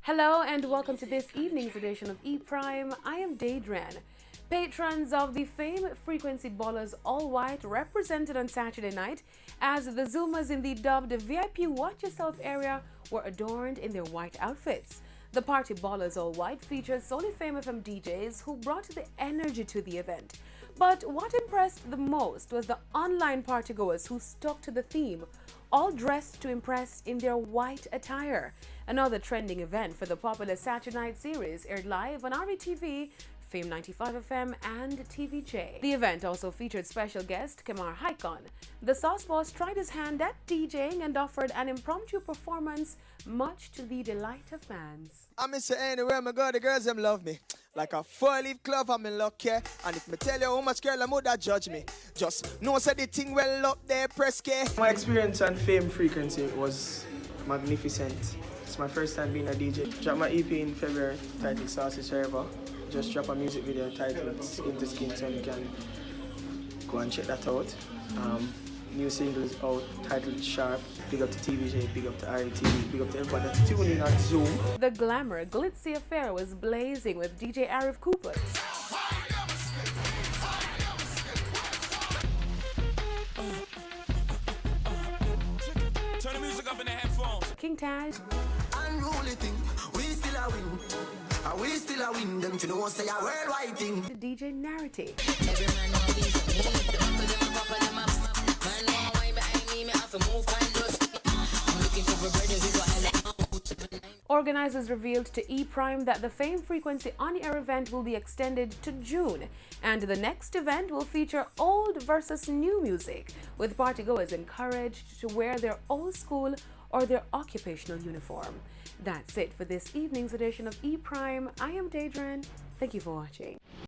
Hello and welcome to this evening's edition of E Prime. I am Daedran. Patrons of the Fame Frequency Ballers All White represented on Saturday night as the Zoomers in the dubbed VIP Watch Yourself area were adorned in their white outfits. The party Ballers All White featured solely Fame FM DJs who brought the energy to the event. But what impressed the most was the online partygoers who stuck to the theme, all dressed to impress in their white attire. Another trending event for the popular Saturday night series aired live on RETV, Fame 95 FM and TVJ. The event also featured special guest Kamar Haikon. The Sauce Boss tried his hand at DJing and offered an impromptu performance, much to the delight of fans. I miss you anywhere I go, the girls them love me. Like a four-leaf glove, I'm in luck, yeah. And if me tell you how much girl I'm that judge me, just know say the thing well up there, press K. My experience on Fame Frequency was magnificent. It's my first time being a DJ. Dropped my EP in February, titled Saucy Forever. Just drop a music video titled Skin to Skin, so you can go and check that out. New single is out, titled Sharp. Big up to TVJ, big up to RETV, big up to everybody that's tuning on Zoom. The glamour glitzy affair was blazing with DJ Arif Cooper, Turn the music up in the headphones. King Taj, Unruly thing, we still a win. We still a win, them to know say a worldwide thing. DJ Narrative. Organizers revealed to E Prime that the Fame Frequency on-air event will be extended to June, and the next event will feature old versus new music, with partygoers encouraged to wear their old school or their occupational uniform. That's it for this evening's edition of E Prime. I am Daedran. Thank you for watching.